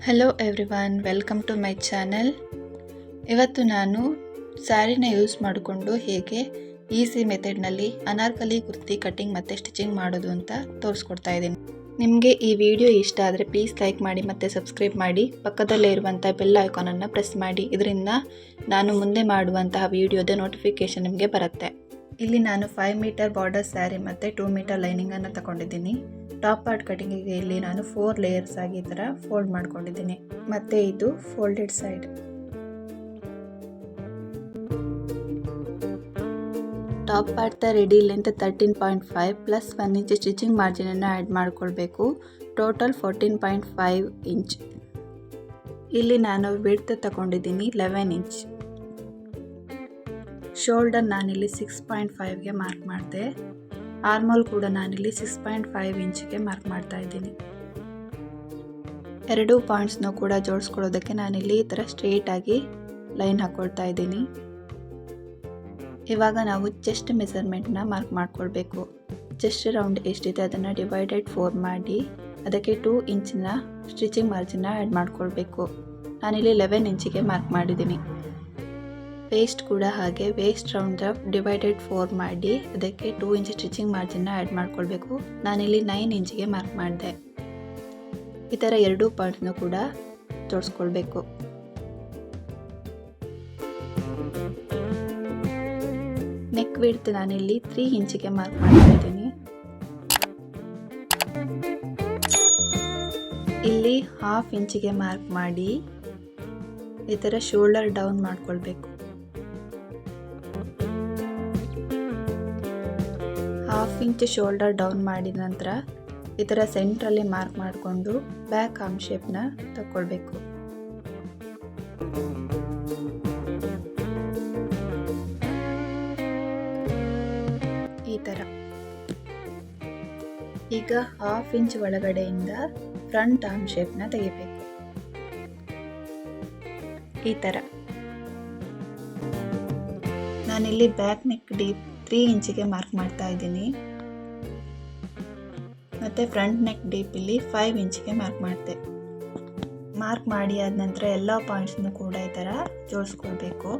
Hello everyone, welcome to my channel. ಇವತ್ತು ನಾನು ಸ್ಯಾರಿನ ಯೂಸ್ ಮಾಡಿಕೊಂಡು ಹೇಗೆ ಈಸಿ ಮೆಥಡ್ನಲ್ಲಿ ಅನಾರ್ಕಲಿ ಕುರ್ತಿ ಕಟ್ಟಿಂಗ್ ಮತ್ತು ಸ್ಟಿಚಿಂಗ್ ಮಾಡೋದು ಅಂತ ತೋರಿಸ್ಕೊಡ್ತಾ ಇದ್ದೀನಿ. ನಿಮಗೆ ಈ ವಿಡಿಯೋ ಇಷ್ಟ ಆದರೆ ಪ್ಲೀಸ್ ಲೈಕ್ ಮಾಡಿ ಮತ್ತು ಸಬ್ಸ್ಕ್ರೈಬ್ ಮಾಡಿ. ಪಕ್ಕದಲ್ಲೇ ಇರುವಂಥ ಬೆಲ್ ಐಕಾನನ್ನು ಪ್ರೆಸ್ ಮಾಡಿ. ಇದರಿಂದ ನಾನು ಮುಂದೆ ಮಾಡುವಂತಹ ವಿಡಿಯೋದ ನೋಟಿಫಿಕೇಷನ್ ನಿಮಗೆ ಬರುತ್ತೆ. ಇಲ್ಲಿ ನಾನು 5 ಮೀಟರ್ ಬಾರ್ಡರ್ ಸ್ಯಾರಿ ಮತ್ತು 2 ಮೀಟರ್ ಲೈನಿಂಗನ್ನು ತಗೊಂಡಿದ್ದೀನಿ. ಟಾಪ್ ಪಾರ್ಟ್ ಕಟಿಂಗಿಗೆ ಇಲ್ಲಿ ನಾನು 4 ಲೇಯರ್ಸ್ ಆಗಿ ಈ ಥರ ಫೋಲ್ಡ್ ಮಾಡ್ಕೊಂಡಿದ್ದೀನಿ. ಮತ್ತು ಇದು folded side. Top part ready length 13.5 plus 1 inch stitching ಮಾರ್ಜಿನನ್ನು ಆ್ಯಡ್ ಮಾಡ್ಕೊಳ್ಬೇಕು. Total 14.5 inch. ಇಲ್ಲಿ ನಾನು ವಿಡ್ತ್ ತಗೊಂಡಿದ್ದೀನಿ 11 ಇಂಚ್. ಶೋಲ್ಡರ್ ನಾನಿಲ್ಲಿ 6.5ಗೆ ಮಾರ್ಕ್ ಮಾಡಿದೆ. ಆರ್ಮೋಲ್ ಕೂಡ ನಾನಿಲ್ಲಿ 6.5 ಇಂಚಿಗೆ ಮಾರ್ಕ್ ಮಾಡ್ತಾ ಇದ್ದೀನಿ. ಎರಡೂ ಪಾಯಿಂಟ್ಸ್ನೂ ಕೂಡ ಜೋಡಿಸ್ಕೊಳ್ಳೋದಕ್ಕೆ ನಾನಿಲ್ಲಿ ಈ ಥರ ಸ್ಟ್ರೇಟ್ ಆಗಿ ಲೈನ್ ಹಾಕ್ಕೊಳ್ತಾ ಇದ್ದೀನಿ. ಇವಾಗ ನಾವು ಚೆಸ್ಟ್ ಮೆಸರ್ಮೆಂಟ್ನ ಮಾರ್ಕ್ ಮಾಡ್ಕೊಳ್ಬೇಕು. ಚೆಸ್ಟ್ ರೌಂಡ್ ಎಷ್ಟಿದೆ ಅದನ್ನು ಡಿವೈಡೆಡ್ 4 ಮಾಡಿ ಅದಕ್ಕೆ 2 ಇಂಚಿನ ಸ್ಟಿಚಿಂಗ್ ಮಾರ್ಜಿನ್ನ ಆ್ಯಡ್ ಮಾಡ್ಕೊಳ್ಬೇಕು. ನಾನಿಲ್ಲಿ 11 ಇಂಚಿಗೆ ಮಾರ್ಕ್ ಮಾಡಿದ್ದೀನಿ. ವೇಸ್ಟ್ ಕೂಡ ಹಾಗೆ ವೇಸ್ಟ್ ರೌಂಡ್ ಡಿವೈಡೆಡ್ 4 ಮಾಡಿ ಅದಕ್ಕೆ 2 ಇಂಚ್ ಸ್ಟಿಚಿಂಗ್ ಮಾರ್ಜಿನ್ನ ಆ್ಯಡ್ ಮಾಡ್ಕೊಳ್ಬೇಕು. ನಾನಿಲ್ಲಿ 9 ಇಂಚಿಗೆ ಮಾರ್ಕ್ ಮಾಡಿದೆ. ಈ ಥರ ಎರಡೂ ಪಾಯಿಂಟ್ಸ್ನೂ ಕೂಡ ಜೋಡಿಸ್ಕೊಳ್ಬೇಕು. ನೆಕ್ ವಿಡ್ತ್ ನಾನಿಲ್ಲಿ 3 ಇಂಚಿಗೆ ಮಾರ್ಕ್ ಮಾಡ್ತಾ ಇದ್ದೀನಿ. ಇಲ್ಲಿ 1/2 ಇಂಚಿಗೆ ಮಾರ್ಕ್ ಮಾಡಿ ಈ ಥರ ಶೋಲ್ಡರ್ ಡೌನ್ ಮಾಡ್ಕೊಳ್ಬೇಕು. 1/2 ಇಂಚ್ ಶೋಲ್ಡರ್ ಡೌನ್ ಮಾಡಿದ ನಂತರ ಈ ಥರ ಸೆಂಟ್ರಲ್ಲಿ ಮಾರ್ಕ್ ಮಾಡಿಕೊಂಡು ಬ್ಯಾಕ್ ಆರ್ಮ್ ಶೇಪ್ನ ತಗೊಳ್ಬೇಕು. ಈ ಥರ. ಈಗ 1/2 ಇಂಚ್ ಒಳಗಡೆಯಿಂದ ಫ್ರಂಟ್ ಆರ್ಮ್ ಶೇಪ್ನ ತೆಗಿಬೇಕು. ಈ ಥರ. ನಾನಿಲ್ಲಿ ಬ್ಯಾಕ್ ನೆಕ್ ಡೀಪ್ 3 ಇಂಚಿಗೆ ಮಾರ್ಕ್ ಮಾಡ್ತಾ ಇದ್ದೀನಿ. ಮತ್ತು ಫ್ರಂಟ್ ನೆಕ್ ಡೀಪ್ ಇಲ್ಲಿ 5 ಇಂಚಿಗೆ ಮಾರ್ಕ್ ಮಾಡಿದೆ. ಮಾರ್ಕ್ ಮಾಡಿ ಆದ ನಂತರ ಎಲ್ಲ ಪಾಯಿಂಟ್ಸ್ನು ಕೂಡ ಈ ಥರ ಜೋಡಿಸ್ಕೊಳ್ಬೇಕು.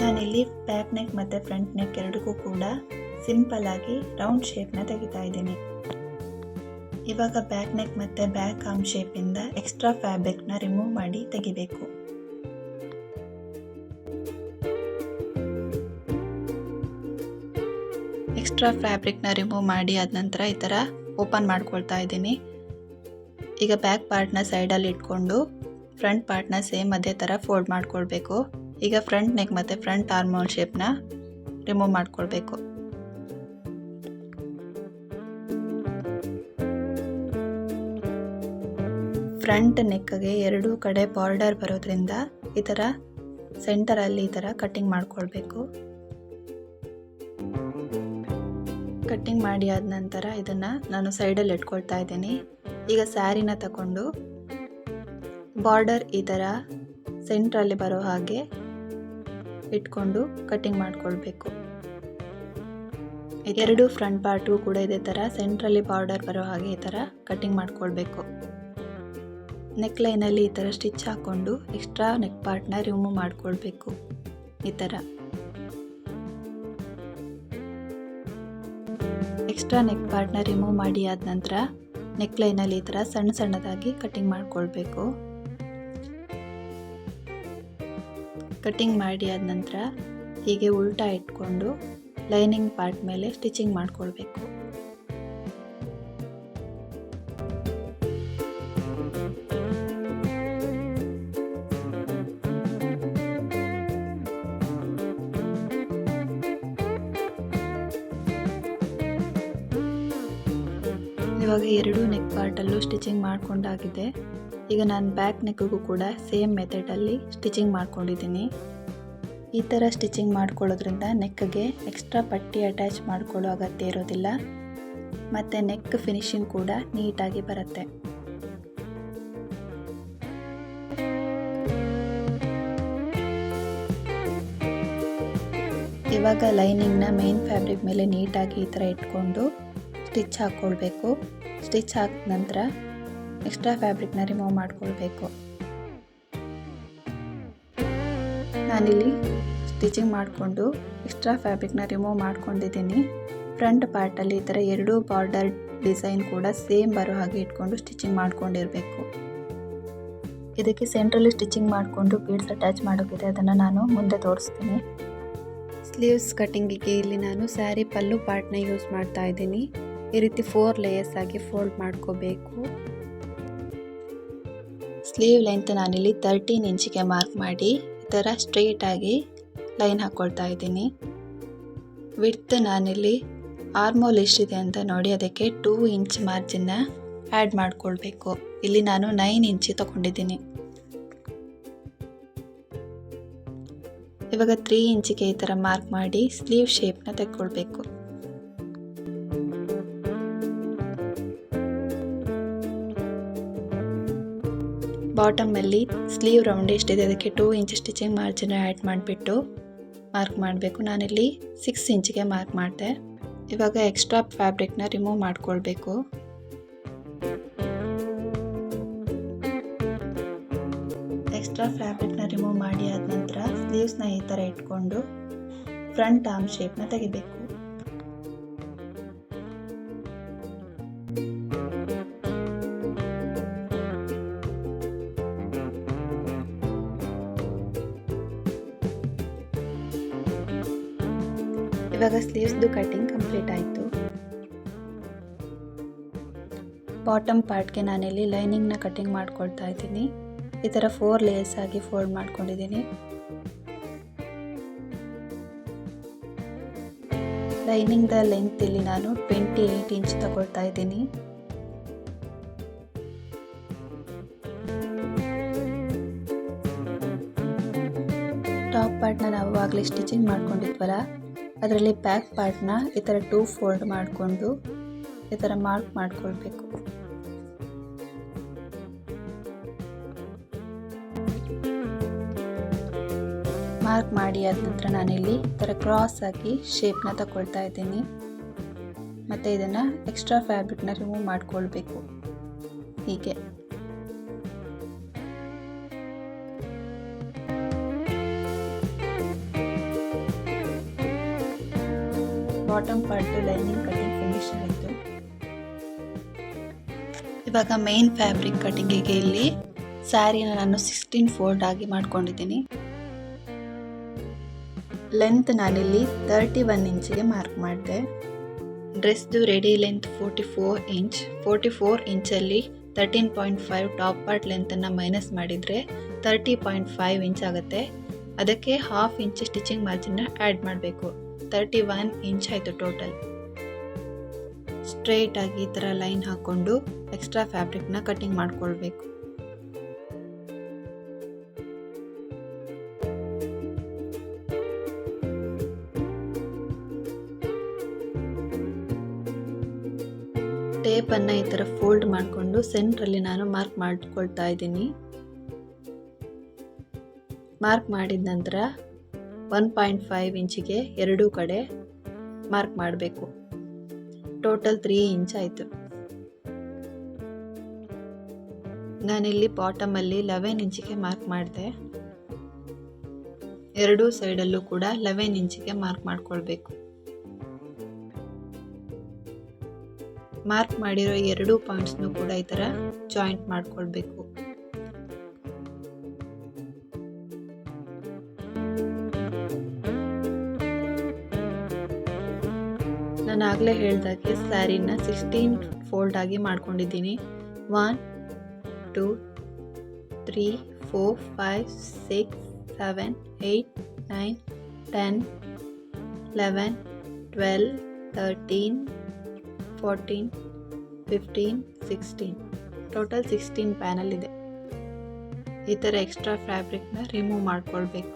ನಾನಿಲ್ಲಿ ಬ್ಯಾಕ್ ನೆಕ್ ಮತ್ತು ಫ್ರಂಟ್ ನೆಕ್ ಎರಡಕ್ಕೂ ಕೂಡ ಸಿಂಪಲ್ ಆಗಿ ರೌಂಡ್ ಶೇಪ್ನ ತೆಗಿತಾ ಇದ್ದೀನಿ. ಇವಾಗ ಬ್ಯಾಕ್ ನೆಕ್ ಮತ್ತು ಬ್ಯಾಕ್ ಆರ್ಮ್ ಶೇಪಿಂದ ಎಕ್ಸ್ಟ್ರಾ ಫ್ಯಾಬ್ರಿಕ್ನ ರಿಮೂವ್ ಮಾಡಿ ತೆಗಿಬೇಕು. ಎಕ್ಸ್ಟ್ರಾ ಫ್ಯಾಬ್ರಿಕ್ನ ರಿಮೂವ್ ಮಾಡಿ ಆದ ನಂತರ ಈ ಥರ ಓಪನ್ ಮಾಡ್ಕೊಳ್ತಾ ಇದ್ದೀನಿ. ಈಗ ಬ್ಯಾಕ್ ಪಾರ್ಟ್ನ ಸೈಡಲ್ಲಿ ಇಟ್ಕೊಂಡು ಫ್ರಂಟ್ ಪಾರ್ಟ್ನ ಸೇಮ್ ಅದೇ ಥರ ಫೋಲ್ಡ್ ಮಾಡ್ಕೊಳ್ಬೇಕು. ಈಗ ಫ್ರಂಟ್ ನೆಕ್ ಮತ್ತು ಫ್ರಂಟ್ ಆರ್ಮೋಲ್ ಶೇಪ್ನ ರಿಮೂವ್ ಮಾಡ್ಕೊಳ್ಬೇಕು. ಫ್ರಂಟ್ ನೆಕ್ಗೆ ಎರಡೂ ಕಡೆ ಬಾರ್ಡರ್ ಬರೋದ್ರಿಂದ ಈ ಥರ ಸೆಂಟರಲ್ಲಿ ಈ ಥರ ಕಟ್ಟಿಂಗ್ ಮಾಡ್ಕೊಳ್ಬೇಕು. ಕಟ್ಟಿಂಗ್ ಮಾಡಿ ಆದ ನಂತರ ಇದನ್ನು ನಾನು ಸೈಡಲ್ಲಿ ಇಟ್ಕೊಳ್ತಾ ಇದ್ದೀನಿ. ಈಗ ಸ್ಯಾರಿನ ತಗೊಂಡು ಬಾರ್ಡರ್ ಈ ಥರ ಸೆಂಟ್ರಲ್ಲಿ ಬರೋ ಹಾಗೆ ಇಟ್ಕೊಂಡು ಕಟ್ಟಿಂಗ್ ಮಾಡ್ಕೊಳ್ಬೇಕು. ಎರಡೂ ಫ್ರಂಟ್ ಪಾರ್ಟು ಕೂಡ ಇದೇ ಥರ ಸೆಂಟ್ರಲ್ಲಿ ಬಾರ್ಡರ್ ಬರೋ ಹಾಗೆ ಈ ಥರ ಕಟ್ಟಿಂಗ್ ಮಾಡ್ಕೊಳ್ಬೇಕು. ನೆಕ್ ಲೈನಲ್ಲಿ ಈ ಥರ ಸ್ಟಿಚ್ ಹಾಕ್ಕೊಂಡು ಎಕ್ಸ್ಟ್ರಾ ನೆಕ್ ಪಾರ್ಟ್ನ ರಿಮೂವ್ ಮಾಡ್ಕೊಳ್ಬೇಕು. ಈ ಥರ ಎಕ್ಸ್ಟ್ರಾ ನೆಕ್ ಪಾರ್ಟ್ನ ರಿಮೂವ್ ಮಾಡಿ ಆದ ನಂತರ ನೆಕ್ ಲೈನಲ್ಲಿ ಈ ಥರ ಸಣ್ಣ ಸಣ್ಣದಾಗಿ ಕಟ್ಟಿಂಗ್ ಮಾಡ್ಕೊಳ್ಬೇಕು. ಕಟ್ಟಿಂಗ್ ಮಾಡಿ ಆದ ನಂತರ ಹೀಗೆ ಉಲ್ಟಾ ಇಟ್ಕೊಂಡು ಲೈನಿಂಗ್ ಪಾರ್ಟ್ ಮೇಲೆ ಸ್ಟಿಚಿಂಗ್ ಮಾಡ್ಕೊಳ್ಬೇಕು. ಇವಾಗ ಎರಡೂ ನೆಕ್ ಪಾರ್ಟಲ್ಲೂ ಸ್ಟಿಚಿಂಗ್ ಮಾಡ್ಕೊಂಡಾಗಿದೆ. ಈಗ ನಾನು ಬ್ಯಾಕ್ ನೆಕ್ಗೂ ಕೂಡ ಸೇಮ್ ಮೆಥಡಲ್ಲಿ ಸ್ಟಿಚಿಂಗ್ ಮಾಡ್ಕೊಂಡಿದ್ದೀನಿ. ಈ ಥರ ಸ್ಟಿಚಿಂಗ್ ಮಾಡ್ಕೊಳ್ಳೋದ್ರಿಂದ ನೆಕ್ಗೆ ಎಕ್ಸ್ಟ್ರಾ ಪಟ್ಟಿ ಅಟ್ಯಾಚ್ ಮಾಡ್ಕೊಳ್ಳೋ ಅಗತ್ಯ ಇರೋದಿಲ್ಲ ಮತ್ತು ನೆಕ್ ಫಿನಿಶಿಂಗ್ ಕೂಡ ನೀಟಾಗಿ ಬರುತ್ತೆ. ಇವಾಗ ಲೈನಿಂಗ್ನ ಮೇನ್ ಫ್ಯಾಬ್ರಿಕ್ ಮೇಲೆ ನೀಟಾಗಿ ಈ ಥರ ಇಟ್ಕೊಂಡು ಸ್ಟಿಚ್ ಹಾಕ್ಕೊಳ್ಬೇಕು. ಸ್ಟಿಚ್ ಹಾಕಿದ ನಂತರ ಎಕ್ಸ್ಟ್ರಾ ಫ್ಯಾಬ್ರಿಕ್ನ ರಿಮೂವ್ ಮಾಡ್ಕೊಳ್ಬೇಕು. ನಾನಿಲ್ಲಿ ಸ್ಟಿಚಿಂಗ್ ಮಾಡಿಕೊಂಡು ಎಕ್ಸ್ಟ್ರಾ ಫ್ಯಾಬ್ರಿಕ್ನ ರಿಮೂವ್ ಮಾಡ್ಕೊಂಡಿದ್ದೀನಿ. ಫ್ರಂಟ್ ಪಾರ್ಟಲ್ಲಿ ಈ ಥರ 2 ಬಾರ್ಡರ್ ಡಿಸೈನ್ ಕೂಡ ಸೇಮ್ ಬರೋ ಹಾಗೆ ಇಟ್ಕೊಂಡು ಸ್ಟಿಚಿಂಗ್ ಮಾಡ್ಕೊಂಡಿರಬೇಕು. ಇದಕ್ಕೆ ಸೆಂಟ್ರಲ್ಲಿ ಸ್ಟಿಚಿಂಗ್ ಮಾಡಿಕೊಂಡು ಬೀಡ್ಸ್ ಅಟ್ಯಾಚ್ ಮಾಡೋಕ್ಕಿದೆ, ಅದನ್ನು ನಾನು ಮುಂದೆ ತೋರಿಸ್ತೀನಿ. ಸ್ಲೀವ್ಸ್ ಕಟ್ಟಿಂಗಿಗೆ ಇಲ್ಲಿ ನಾನು ಸ್ಯಾರಿ ಪಲ್ಲು ಪಾರ್ಟ್ನ ಯೂಸ್ ಮಾಡ್ತಾ ಇದ್ದೀನಿ. ಈ ರೀತಿ 4 ಲೇಯರ್ಸ್ ಆಗಿ ಫೋಲ್ಡ್ ಮಾಡ್ಕೋಬೇಕು. ಸ್ಲೀವ್ ಲೆಂತ್ ನಾನಿಲ್ಲಿ 13 ಇಂಚಿಗೆ ಮಾರ್ಕ್ ಮಾಡಿ ಈ ಥರ ಸ್ಟ್ರೈಟ್ ಆಗಿ ಲೈನ್ ಹಾಕ್ಕೊಳ್ತಾ ಇದ್ದೀನಿ. ವಿಡ್ತ್ ನಾನಿಲ್ಲಿ ಆರ್ಮೋಲ್ ಎಷ್ಟಿದೆ ಅಂತ ನೋಡಿ ಅದಕ್ಕೆ 2 ಇಂಚ್ ಮಾರ್ಜಿನ್ನ ಆ್ಯಡ್ ಮಾಡ್ಕೊಳ್ಬೇಕು. ಇಲ್ಲಿ ನಾನು 9 ಇಂಚಿ ತಗೊಂಡಿದ್ದೀನಿ. ಇವಾಗ 3 ಇಂಚಿಗೆ ಈ ಥರ ಮಾರ್ಕ್ ಮಾಡಿ ಸ್ಲೀವ್ ಶೇಪ್ನ ತೆಕ್ಕೊಳ್ಬೇಕು. ಬಾಟಮಲ್ಲಿ ಸ್ಲೀವ್ ರೌಂಡ್ ಎಷ್ಟಿದೆ ಅದಕ್ಕೆ 2 ಇಂಚ್ ಸ್ಟಿಚಿಂಗ್ ಮಾರ್ಜಿನ್ ಆ್ಯಡ್ ಮಾಡಿಬಿಟ್ಟು ಮಾರ್ಕ್ ಮಾಡಬೇಕು. ನಾನಿಲ್ಲಿ 6 ಇಂಚಿಗೆ ಮಾರ್ಕ್ ಮಾಡಿದೆ. ಇವಾಗ ಎಕ್ಸ್ಟ್ರಾ ಫ್ಯಾಬ್ರಿಕ್ನ ರಿಮೂವ್ ಮಾಡ್ಕೊಳ್ಬೇಕು. ಎಕ್ಸ್ಟ್ರಾ ಫ್ಯಾಬ್ರಿಕ್ನ ರಿಮೂವ್ ಮಾಡಿ ಆದ ನಂತರ ಸ್ಲೀವ್ಸ್ನ ಈ ಥರ ಇಟ್ಕೊಂಡು ಫ್ರಂಟ್ ಆರ್ಮ್ ಶೇಪ್ನ ತೆಗಿಬೇಕು. ಇವಾಗ ಸ್ಲೀವ್ಸ್ದು ಕಟಿಂಗ್ ಕಂಪ್ಲೀಟ್ ಆಯಿತು. ಬಾಟಮ್ ಪಾರ್ಟ್ಗೆ ನಾನಿಲ್ಲಿ ಲೈನಿಂಗ್ನ ಕಟಿಂಗ್ ಮಾಡ್ಕೊಳ್ತಾ ಇದ್ದೀನಿ. ಈ ಥರ 4 ಲೇಯರ್ಸ್ ಆಗಿ ಫೋಲ್ಡ್ ಮಾಡ್ಕೊಂಡಿದ್ದೀನಿ. ಲೈನಿಂಗ್ದ ಲೆಂತ್ ಇಲ್ಲಿ ನಾನು 28 ಇಂಚ್ ತಗೊಳ್ತಾ ಇದ್ದೀನಿ. ಟಾಪ್ ಪಾರ್ಟ್ನ ನಾವು ಆಗಲೇ ಸ್ಟಿಚಿಂಗ್ ಮಾಡ್ಕೊಂಡಿದ್ವಲ್ಲ, ಅದರಲ್ಲಿ ಬ್ಯಾಕ್ ಪಾರ್ಟ್ನ ಈ ಥರ 2 ಫೋಲ್ಡ್ ಮಾಡಿಕೊಂಡು ಈ ಥರ ಮಾರ್ಕ್ ಮಾಡ್ಕೊಳ್ಬೇಕು. ಮಾರ್ಕ್ ಮಾಡಿ ಆದ ನಂತರ ನಾನಿಲ್ಲಿ ಈ ಥರ ಕ್ರಾಸ್ ಆಗಿ ಶೇಪ್ನ ತಗೊಳ್ತಾ ಇದ್ದೀನಿ. ಮತ್ತು ಇದನ್ನು ಎಕ್ಸ್ಟ್ರಾ ಫ್ಯಾಬ್ರಿಕ್ನ ರಿಮೂವ್ ಮಾಡ್ಕೊಳ್ಬೇಕು. ಹೀಗೆ bottom part lining cutting finish ಆಯಿತು. ಇವಾಗ ಮೇನ್ ಫ್ಯಾಬ್ರಿಕ್ ಕಟಿಂಗಿಗೆ ಇಲ್ಲಿ ಸ್ಯಾರಿನ ನಾನು 16 ಫೋಲ್ಡ್ ಆಗಿ ಮಾಡ್ಕೊಂಡಿದ್ದೀನಿ. ಲೆಂತ್ ನಾನಿಲ್ಲಿ 31 ಇಂಚಿಗೆ ಮಾರ್ಕ್ ಮಾಡಿದೆ. ಡ್ರೆಸ್ದು ರೆಡಿ ಲೆಂತ್ 44 ಇಂಚ್. 44 ಇಂಚಲ್ಲಿ 13.5 ಟಾಪ್ ಪಾರ್ಟ್ ಲೆಂತನ್ನು ಮೈನಸ್ ಮಾಡಿದರೆ 30.5 ಇಂಚ್ ಆಗುತ್ತೆ. ಅದಕ್ಕೆ 1/2 ಇಂಚ್ ಸ್ಟಿಚಿಂಗ್ ಮಾರ್ಜಿನ್ನ ಆ್ಯಡ್ ಮಾಡಬೇಕು. 31 ಇಂಚ್ ಆಯಿತು ಟೋಟಲ್. ಸ್ಟ್ರೈಟ್ ಆಗಿ ಈ ಥರ ಲೈನ್ ಹಾಕ್ಕೊಂಡು ಎಕ್ಸ್ಟ್ರಾ ಫ್ಯಾಬ್ರಿಕ್ನ ಕಟಿಂಗ್ ಮಾಡ್ಕೊಳ್ಬೇಕು. ಟೇಪನ್ನು ಈ ಥರ ಫೋಲ್ಡ್ ಮಾಡಿಕೊಂಡು ಸೆಂಟ್ರಲ್ಲಿ ನಾನು ಮಾರ್ಕ್ ಮಾಡ್ಕೊಳ್ತಾ ಇದ್ದೀನಿ. ಮಾರ್ಕ್ ಮಾಡಿದ ನಂತರ 1.5 ಇಂಚಿಗೆ ಎರಡೂ ಕಡೆ ಮಾರ್ಕ್ ಮಾಡಬೇಕು. ಟೋಟಲ್ 3 ಇಂಚ್ ಆಯಿತು. ನಾನಿಲ್ಲಿ ಬಾಟಮಲ್ಲಿ 11 ಇಂಚಿಗೆ ಮಾರ್ಕ್ ಮಾಡಿದೆ. ಎರಡೂ ಸೈಡಲ್ಲೂ ಕೂಡ 11 ಇಂಚಿಗೆ ಮಾರ್ಕ್ ಮಾಡ್ಕೊಳ್ಬೇಕು. ಮಾರ್ಕ್ ಮಾಡಿರೋ 2 ಪಾಯಿಂಟ್ಸ್ನು ಕೂಡ ಈ ಥರ ಜಾಯಿಂಟ್ ಮಾಡ್ಕೊಳ್ಬೇಕು. ನಾನು ಆಗಲೇ ಹೇಳ್ದಾಗೆ ಸ್ಯಾರಿನ 16 ಫೋಲ್ಡ್ ಆಗಿ ಮಾಡ್ಕೊಂಡಿದ್ದೀನಿ. 1 2 3 4 5 6 7 8 9 10 11 12 13 14 15 16 ಟೋಟಲ್ 16 ಪ್ಯಾನಲ್ ಇದೆ. ಈ ಥರ ಎಕ್ಸ್ಟ್ರಾ ಫ್ಯಾಬ್ರಿಕ್ನ ರಿಮೂವ್ ಮಾಡ್ಕೊಳ್ಬೇಕು.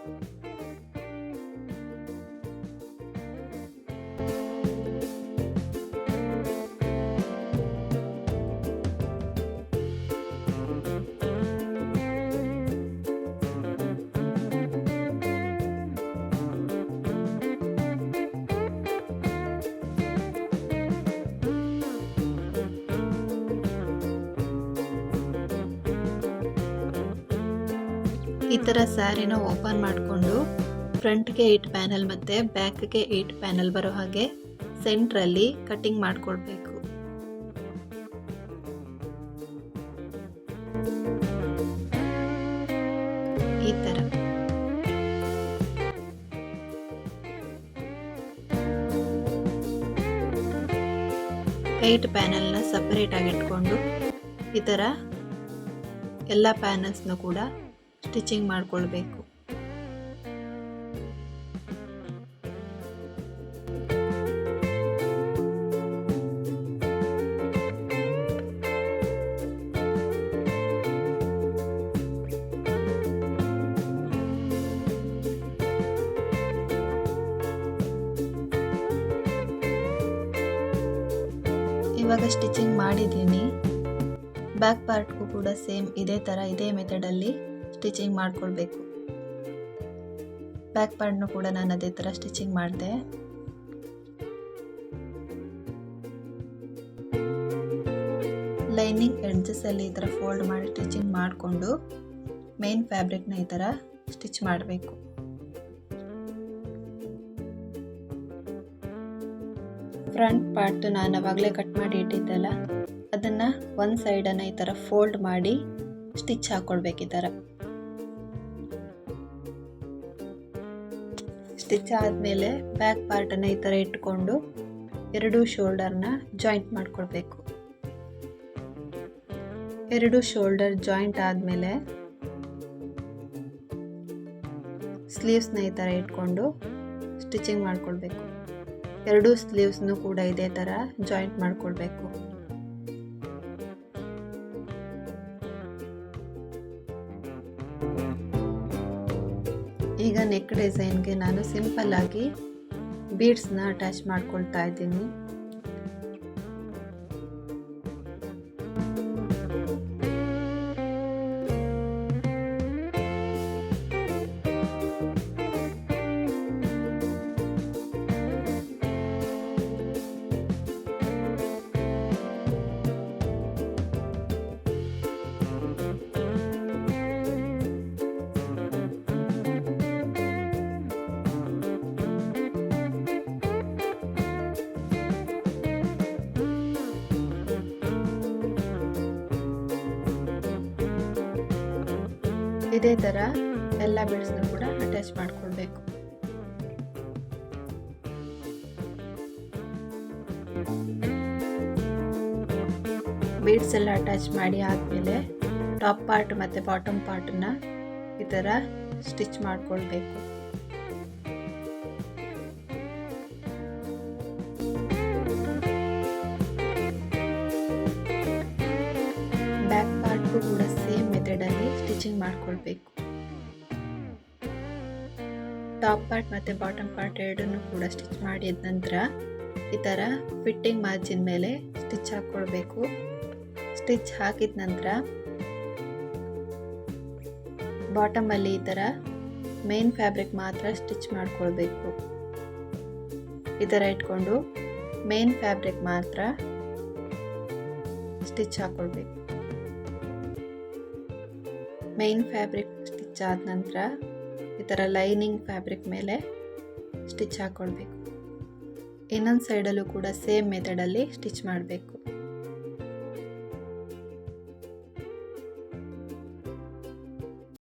ಈ ಥರ ಸ್ಯಾರಿನ ಓಪನ್ ಮಾಡಿಕೊಂಡು ಫ್ರಂಟ್ಗೆ 8 ಪ್ಯಾನಲ್ ಮತ್ತು ಬ್ಯಾಕ್ಗೆ 8 ಪ್ಯಾನಲ್ ಬರೋ ಹಾಗೆ ಸೆಂಟ್ರಲ್ಲಿ ಕಟ್ಟಿಂಗ್ ಮಾಡಿಕೊಳ್ಬೇಕು. ಈ ಥರ ಏಟ್ ಪ್ಯಾನಲ್ನ ಸಪರೇಟ್ ಆಗಿ ಇಟ್ಕೊಂಡು ಈ ಥರ ಎಲ್ಲ ಪ್ಯಾನಲ್ಸ್ನ ಕೂಡ ಸ್ಟಿಚಿಂಗ್ ಮಾಡಿಕೊಳ್ಬೇಕು. ಇವಾಗ ಸ್ಟಿಚಿಂಗ್ ಮಾಡಿದ್ದೀನಿ. ಬ್ಯಾಕ್ ಪಾರ್ಟ್ಗೂ ಕೂಡ ಸೇಮ್ ಇದೇ ಮೆಥಡಲ್ಲಿ ಸ್ಟಿಚಿಂಗ್ ಮಾಡ್ಕೊಳ್ಬೇಕು. ಬ್ಯಾಕ್ ಪಾರ್ಟ್ನು ಕೂಡ ನಾನು ಅದೇ ಥರ ಸ್ಟಿಚಿಂಗ್ ಮಾಡಿದೆ. ಲೈನಿಂಗ್ ಎಡ್ಜಸ್ಸಲ್ಲಿ ಈ ಥರ ಫೋಲ್ಡ್ ಮಾಡಿ ಸ್ಟಿಚಿಂಗ್ ಮಾಡಿಕೊಂಡು ಮೇನ್ ಫ್ಯಾಬ್ರಿಕ್ನ ಈ ಥರ ಸ್ಟಿಚ್ ಮಾಡಬೇಕು. ಫ್ರಂಟ್ ಪಾರ್ಟ್ ನಾನು ಅವಾಗಲೇ ಕಟ್ ಮಾಡಿ ಇಟ್ಟಿದ್ದಲ್ಲ, ಅದನ್ನು ಒಂದು ಸೈಡನ್ನು ಈ ಥರ ಫೋಲ್ಡ್ ಮಾಡಿ ಸ್ಟಿಚ್ ಹಾಕ್ಕೊಳ್ಬೇಕು. ಈ ಥರ ಸ್ಟಿಚ್ ಆದಮೇಲೆ ಬ್ಯಾಕ್ ಪಾರ್ಟನ್ನು ಈ ಥರ ಇಟ್ಕೊಂಡು ಎರಡೂ ಶೋಲ್ಡರ್ನ ಜಾಯಿಂಟ್ ಮಾಡ್ಕೊಳ್ಬೇಕು. ಎರಡು ಶೋಲ್ಡರ್ ಜಾಯಿಂಟ್ ಆದಮೇಲೆ ಸ್ಲೀವ್ಸ್ನ ಈ ಥರ ಇಟ್ಕೊಂಡು ಸ್ಟಿಚಿಂಗ್ ಮಾಡ್ಕೊಳ್ಬೇಕು. ಎರಡೂ ಸ್ಲೀವ್ಸ್ನು ಕೂಡ ಇದೇ ಥರ ಜಾಯಿಂಟ್ ಮಾಡ್ಕೊಳ್ಬೇಕು. ಈಗ ನೆಕ್ ಡಿಸೈನ್ಗೆ ನಾನು ಸಿಂಪಲ್ ಆಗಿ ಬೀಡ್ಸ್ನ ಅಟ್ಯಾಚ್ ಮಾಡ್ಕೊಳ್ತಾ ಇದ್ದೀನಿ. ಇದೇ ಥರ ಎಲ್ಲ ಬೀಡ್ಸ್ನ ಕೂಡ ಅಟ್ಯಾಚ್ ಮಾಡ್ಕೊಳ್ಬೇಕು. ಬೀಡ್ಸ್ ಎಲ್ಲ ಅಟ್ಯಾಚ್ ಮಾಡಿ ಆದಮೇಲೆ ಟಾಪ್ ಪಾರ್ಟ್ ಮತ್ತು ಬಾಟಮ್ ಪಾರ್ಟನ್ನು ಈ ಥರ ಸ್ಟಿಚ್ ಮಾಡ್ಕೊಳ್ಬೇಕು. ಬ್ಯಾಕ್ ಪಾರ್ಟ್ಗೂ ಕೂಡ ಸೇಮ್ ಮೆಥಡಲ್ಲಿ ಸ್ಟಿಚಿಂಗ್ ಮಾಡ್ಕೊಳ್ಬೇಕು. ಟಾಪ್ ಪಾರ್ಟ್ ಮತ್ತು ಬಾಟಮ್ ಪಾರ್ಟ್ ಎರಡನ್ನೂ ಕೂಡ ಸ್ಟಿಚ್ ಮಾಡಿದ ನಂತರ ಈ ಥರ ಫಿಟ್ಟಿಂಗ್ ಮಾರ್ಜಿನ್ ಮೇಲೆ ಸ್ಟಿಚ್ ಹಾಕ್ಕೊಳ್ಬೇಕು. ಸ್ಟಿಚ್ ಹಾಕಿದ ನಂತರ ಬಾಟಮಲ್ಲಿ ಈ ಥರ ಮೇನ್ ಫ್ಯಾಬ್ರಿಕ್ ಮಾತ್ರ ಸ್ಟಿಚ್ ಮಾಡ್ಕೊಳ್ಬೇಕು. ಈ ಥರ ಇಟ್ಕೊಂಡು ಮೇನ್ ಫ್ಯಾಬ್ರಿಕ್ ಮಾತ್ರ ಸ್ಟಿಚ್ ಹಾಕ್ಕೊಳ್ಬೇಕು. ಮೇನ್ ಫ್ಯಾಬ್ರಿಕ್ ಸ್ಟಿಚ್ ಆದ ನಂತರ ಈ ಥರ ಲೈನಿಂಗ್ ಫ್ಯಾಬ್ರಿಕ್ ಮೇಲೆ ಸ್ಟಿಚ್ ಹಾಕ್ಕೊಳ್ಬೇಕು. ಇನ್ನೊಂದು ಸೈಡಲ್ಲೂ ಕೂಡ ಸೇಮ್ ಮೆಥಡಲ್ಲಿ ಸ್ಟಿಚ್ ಮಾಡಬೇಕು.